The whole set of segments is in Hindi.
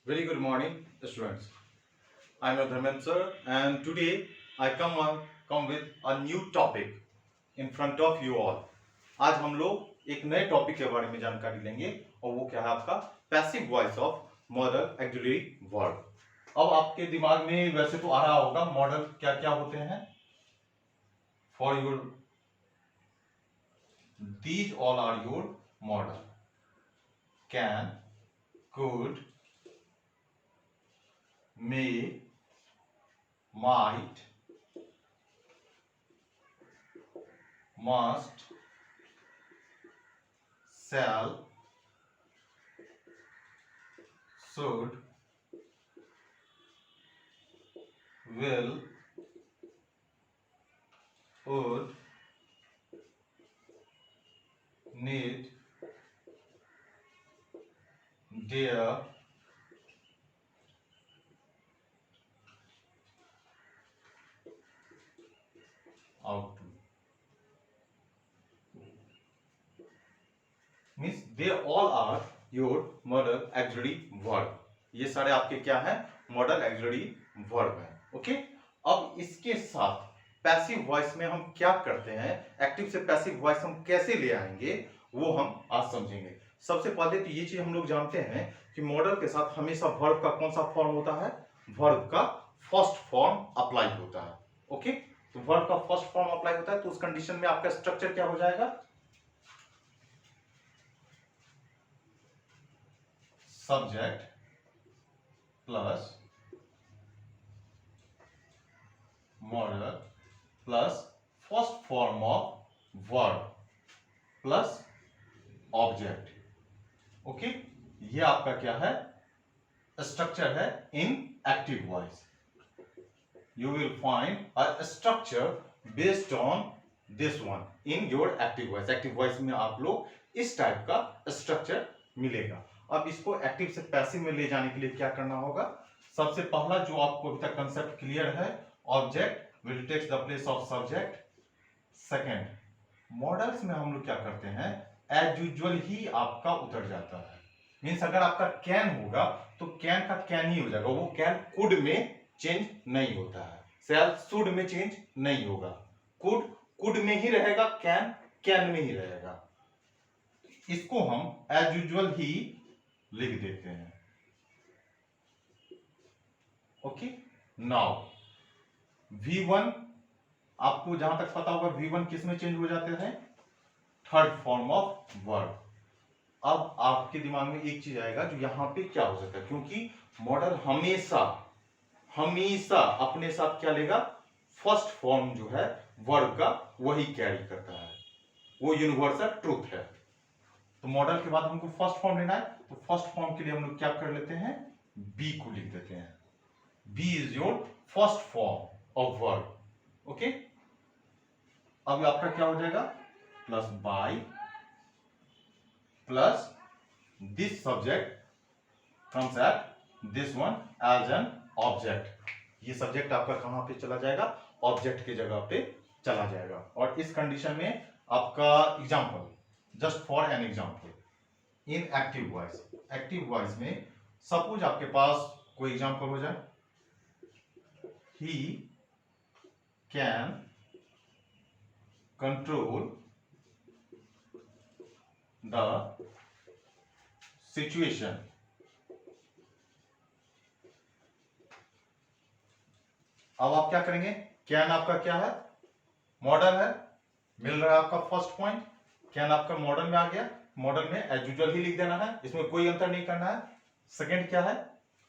Very good morning, students. I am your Dharmendra sir, and today I come with a new topic in front of you all. आज हम लोग एक नए टॉपिक के बारे में जानकारी लेंगे और वो क्या है आपका passive voice of model axillary verb. अब आपके दिमाग में वैसे तो आ रहा होगा मॉडल क्या क्या होते हैं। For your these all are your modal. Can, could, may, might, must, shall, should, will, would, need, dare, ought to. Means they all are your modal auxiliary verb. ये सारे आपके क्या है मॉडल ऑक्सिलरी वर्ब है। ओके, अब इसके साथ पैसिव वॉइस में हम क्या करते हैं, एक्टिव से पैसिव वॉइस हम कैसे ले आएंगे वो हम आज समझेंगे। सबसे पहले तो ये चीज हम लोग जानते हैं कि मॉडल के साथ हमेशा वर्ब का कौन सा फॉर्म होता है, वर्ब का फर्स्ट फॉर्म अप्लाई होता है। ओके, तो वर्ब का फर्स्ट फॉर्म अप्लाई होता है तो उस कंडीशन में आपका स्ट्रक्चर क्या हो जाएगा, subject plus model plus first form of verb plus object. Okay, ये आपका क्या है स्ट्रक्चर है इन active voice. You will find a structure based on this one in your active voice. Active voice में आप लोग इस टाइप का स्ट्रक्चर मिलेगा। अब इसको एक्टिव से पैसिव में ले जाने के लिए क्या करना होगा, सबसे पहला जो आपको अभी तक कंसेप्ट क्लियर है, object will takes the place of subject. Second, modals में हम लोग क्या करते हैं, एज यूजुअल ही आपका उतर जाता है। मीन्स अगर आपका कैन होगा तो कैन का कैन ही हो जाएगा, वो कैन कुड में चेंज नहीं होता है, शैल शुड में चेंज नहीं होगा, कुड कुड में ही रहेगा, कैन कैन में ही रहेगा। इसको हम एज यूजुअल ही लिख देते हैं। ओके, नाउ V1 आपको जहां तक पता होगा V1 किस में चेंज हो जाते हैं, थर्ड फॉर्म ऑफ वर्ब। अब आपके दिमाग में एक चीज आएगा जो यहां पे क्या हो सकता है, क्योंकि मॉडल हमेशा हमेशा अपने साथ क्या लेगा, फर्स्ट फॉर्म जो है वर्ब का वही कैरी करता है, वो यूनिवर्सल ट्रूथ है। तो मॉडल के बाद हमको फर्स्ट फॉर्म लेना है, तो फर्स्ट फॉर्म के लिए हम लोग क्या कर लेते हैं, बी को लिख देते हैं। Be is your first form of verb. Okay, अब आपका क्या हो जाएगा, plus by plus this subject comes at this one as an object। ये सब्जेक्ट आपका कहां पे चला जाएगा, ऑब्जेक्ट की जगह पे चला जाएगा। और इस कंडीशन में आपका example, just for an example in active voice, active voice में सपोज आपके पास कोई एग्जांपल हो जाए, he can control the situation. अब आप क्या करेंगे, कैन आपका क्या है, मॉडल है, मिल रहा है आपका फर्स्ट पॉइंट, कैन आपका मॉडल में आ गया, मॉडल में एज यूजुअल ही लिख देना है, इसमें कोई अंतर नहीं करना है। सेकंड क्या है,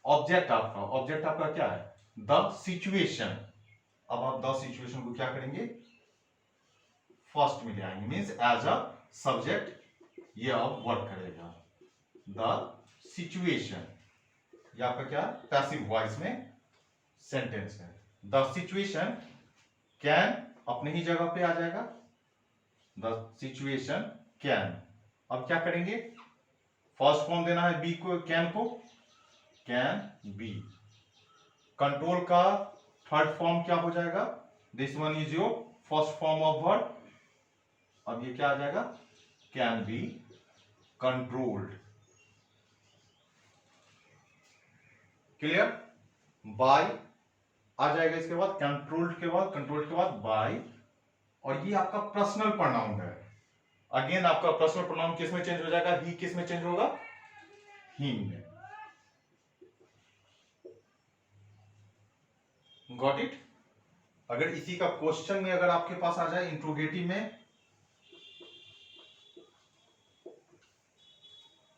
ऑब्जेक्ट आपका, ऑब्जेक्ट आपका क्या है, द सिचुएशन। अब आप द सिचुएशन को क्या करेंगे, फर्स्ट में ले आएंगे, मींस एज अ सब्जेक्ट ये अब वर्क करेगा, द सिचुएशन। ये आपका क्या पैसिव वॉइस में सेंटेंस है। द सिचुएशन कैन अपने ही जगह पे आ जाएगा, द सिचुएशन कैन। अब क्या करेंगे, फर्स्ट फॉर्म देना है बी को, कैन को, कैन बी। कंट्रोल का थर्ड फॉर्म क्या हो जाएगा, this one is your first form of verb. अब ये क्या आ जाएगा, can be controlled. Clear? By आ जाएगा, इसके बाद कंट्रोल्ड के बाद बाय, और ये आपका पर्सनल प्रोनाउन है। अगेन आपका पर्सनल प्रोनाउन किस में चेंज हो जाएगा? ही किस में चेंज होगा? हिम में। Got it? अगर इसी का क्वेश्चन में अगर आपके पास आ जाए इंट्रोगेटिव में,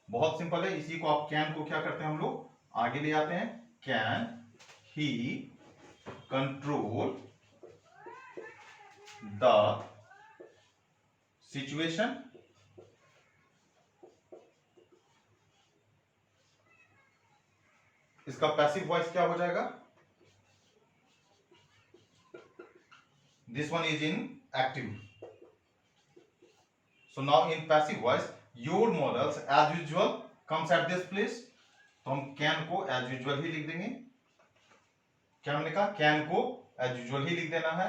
बहुत सिंपल है। इसी को आप कैन को क्या करते हैं हम लोग आगे ले आते हैं। Can he control the situation, इसका पैसिव वॉइस क्या हो जाएगा? This one is in active. So now in passive voice, your models as usual comes at this place. तो हम can को as usual ही लिख देंगे। क्या हमने कहा? can को as usual ही लिख देना है।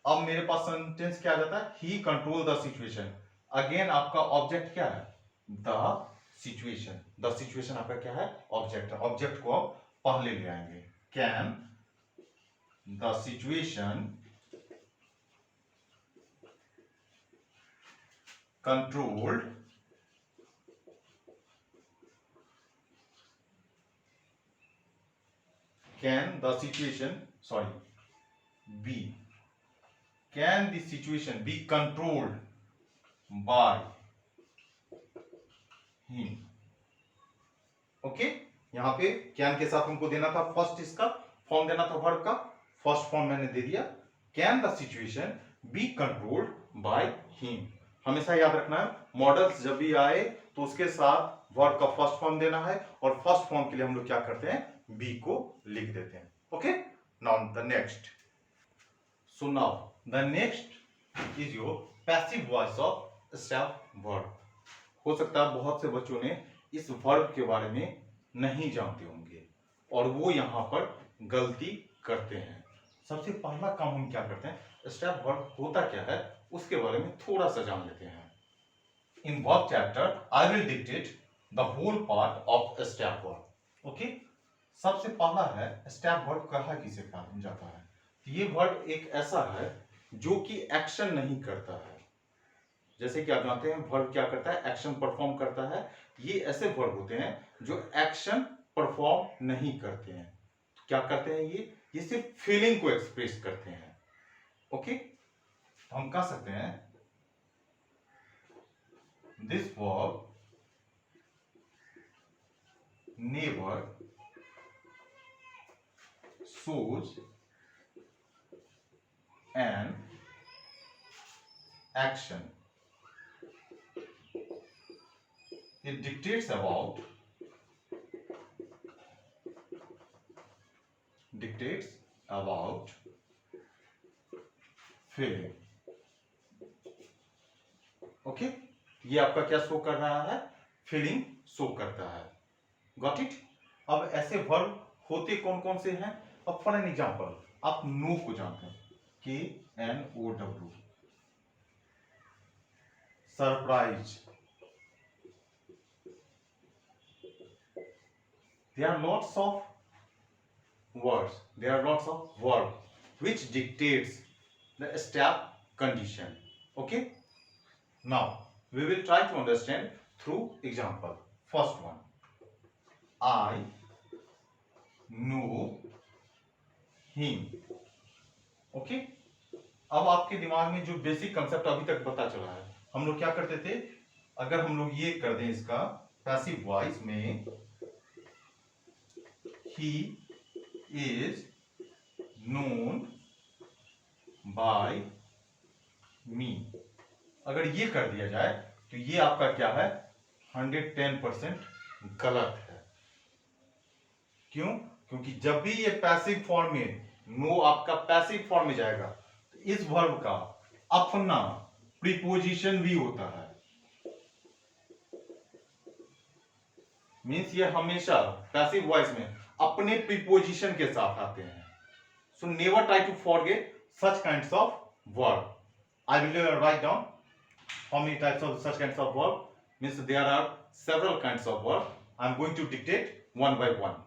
अब मेरे पास सेंटेंस क्या आ जाता है? He control the situation. Again आपका ऑब्जेक्ट क्या है? The situation. The situation आपका क्या है? ऑब्जेक्ट है। ऑब्जेक्ट को आप पहले ले आएंगे। Can the situation controlled can the situation be controlled by him? Okay, यहां पे कैन के साथ हमको देना था फर्स्ट, इसका फॉर्म देना था वर्ब का। फर्स्ट फॉर्म मैंने दे दिया। Can the situation be controlled by him. हमेशा याद रखना है, मॉडल्स जब भी आए तो उसके साथ वर्ब का फर्स्ट फॉर्म देना है, और फर्स्ट फॉर्म के लिए हम लोग क्या करते हैं? बी को लिख देते हैं। Okay, now the next. So now the next is your passive voice of step verb. हो सकता है बहुत से बच्चों ने इस वर्ब के बारे में नहीं जानते होंगे और वो यहां पर गलती करते हैं। सबसे पहला काम हम क्या करते हैं? स्टेप वर्ब होता क्या है उसके बारे में थोड़ा सा जान लेते हैं। In verb chapter I will dictate the whole part of step verb. Okay, सबसे पहला है स्टेप वर्ब कहा किसे कहा जाता है? ये वर्ब एक ऐसा है जो कि एक्शन नहीं करता है। जैसे कि आप जानते हैं वर्ब क्या करता है? एक्शन परफॉर्म करता है। ये ऐसे वर्ब होते हैं जो एक्शन परफॉर्म नहीं करते हैं। क्या करते हैं? ये सिर्फ फीलिंग को एक्सप्रेस करते हैं। ओके, तो हम कह सकते हैं this verb never shows an action. It dictates about feeling. Okay, ये आपका क्या शो कर रहा है? फीलिंग शो करता है। Got it? अब ऐसे वर्ब होते कौन कौन से हैं? अब फॉर एन एग्जांपल आप नो को जानते हैं, KNOW, surprise. There are lots of words, there are lots of verb which dictates the step condition. Okay, now we will try to understand through example. First one, I know him. Okay, अब आपके दिमाग में जो बेसिक कंसेप्ट अभी तक पता चला है, हम लोग क्या करते थे? अगर हम लोग ये कर दें इसका पैसिव वॉइस में, he is known by me, अगर ये कर दिया जाए तो ये आपका क्या है? 110% गलत है। क्यों? क्योंकि जब भी ये पैसिव फॉर्म में, नो आपका पैसिव फॉर्म में जाएगा तो इस वर्ब का अपना प्रीपोजिशन भी होता है। मींस ये हमेशा पैसिव वॉइस में अपने प्रीपोजिशन के साथ आते हैं। So never try to forget such kinds of verb. I will write down how many types of such kinds of verb. Means there are several kinds of verb. I am going to dictate one by one.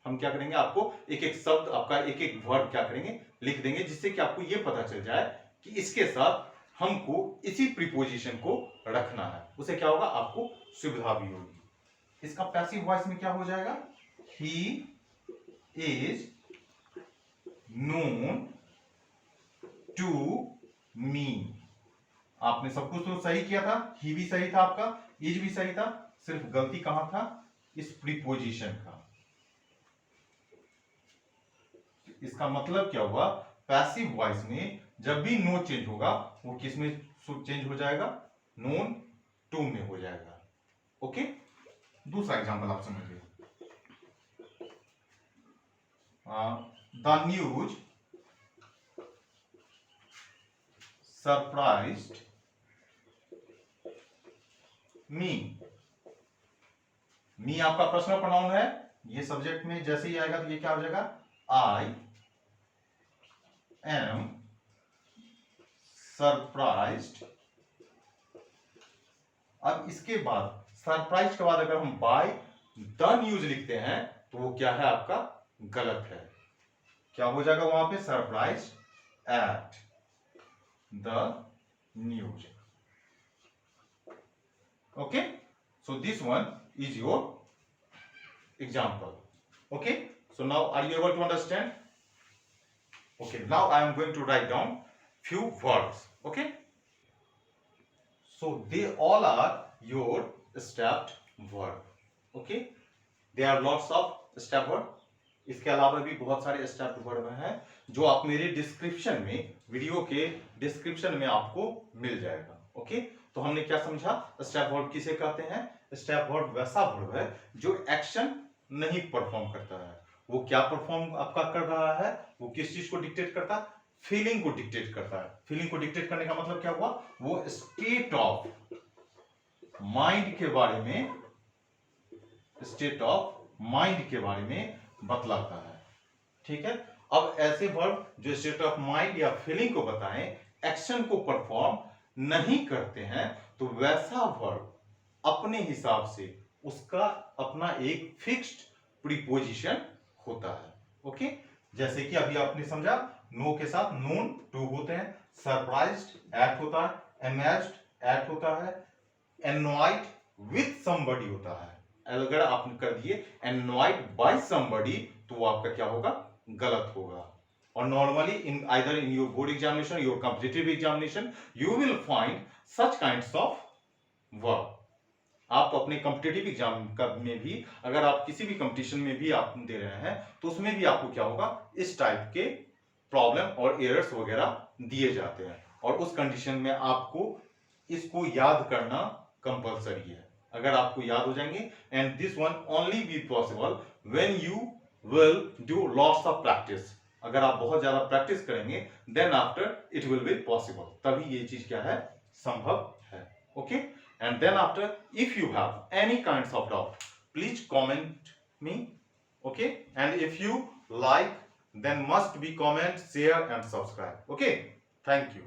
हम क्या करेंगे, आपको एक एक शब्द, आपका एक एक वर्ड क्या करेंगे, लिख देंगे, जिससे कि आपको ये पता चल जाए कि इसके साथ हमको इसी प्रीपोजिशन को रखना है। उसे क्या होगा, आपको सुविधा भी होगी। इसका पैसिव वॉइस में क्या हो जाएगा, he is known to me. आपने सब कुछ तो सही किया था, ही भी सही था, आपका इज भी सही था, सिर्फ गलती कहां था, इस प्रीपोजिशन का। इसका मतलब क्या हुआ, पैसिव वॉइस में जब भी नो चेंज होगा वो किस में चेंज हो जाएगा, नोन टू में हो जाएगा। ओके, दूसरा एग्जांपल आप समझिए। द न्यूज सरप्राइज्ड मी आपका पर्सनल प्रोनाउन है, ये सब्जेक्ट में जैसे ही आएगा तो ये क्या हो जाएगा, आई एम सरप्राइज्ड। अब इसके बाद सरप्राइज के बाद अगर हम बाय द न्यूज लिखते हैं तो वो क्या है, आपका गलत है। क्या हो जाएगा वहां पे, surprise at the news. Okay, so this one is your example. Okay, so now are you able to understand? Okay, now I am going to write down few words. Okay, so they all are your stepped word. Okay, there are lots of step word. इसके अलावा भी बहुत सारे स्टेप वर्ड हैं जो आप मेरे डिस्क्रिप्शन में, वीडियो के डिस्क्रिप्शन में आपको मिल जाएगा। ओके, तो हमने क्या समझा, स्टेप वर्ड किसे कहते हैं, स्टेप वर्ड वैसा वर्ड है जो एक्शन नहीं परफॉर्म करता है। वो क्या परफॉर्म आपका कर रहा है, वो किस चीज को डिक्टेट करता है, फीलिंग को डिक्टेट करता है। फीलिंग को डिक्टेट करने का मतलब क्या हुआ, वो स्टेट ऑफ माइंड के बारे में, स्टेट ऑफ माइंड के बारे में बतलाता है। ठीक है, अब ऐसे वर्ब जो स्टेट ऑफ माइंड या फीलिंग को बताएं, एक्शन को परफॉर्म नहीं करते हैं, तो वैसा वर्ब अपने हिसाब से उसका अपना एक फिक्स्ड प्रीपोजिशन होता है। ओके, जैसे कि अभी आपने समझा, नो के साथ नोन टू होते हैं, सरप्राइज्ड एट होता है, अमेज्ड एट होता है, एनॉयड विथ समबडी होता है। अगर आपने कर दिए एनॉयड बाय समबडी तो वो आपका क्या होगा, गलत होगा। और normally in either in your board examination, your competitive examination, you will find such kinds of verb. आप अपने कॉम्पिटिटिव एग्जाम में भी, अगर आप किसी भी कंपटीशन में भी आप दे रहे हैं तो उसमें भी आपको क्या होगा, इस टाइप के प्रॉब्लम और एरर्स वगैरह दिए जाते हैं, और उस कंडीशन में आपको इसको याद करना कंपलसरी है। अगर आपको याद हो जाएंगे, and this one only be possible when you will do lots of practice. अगर आप बहुत ज्यादा प्रैक्टिस करेंगे then after it will be possible, तभी ये चीज क्या है, संभव है। Okay, and then after if you have any kinds of doubt please comment me. Okay, and if you like then must be comment, share and subscribe. Okay, thank you.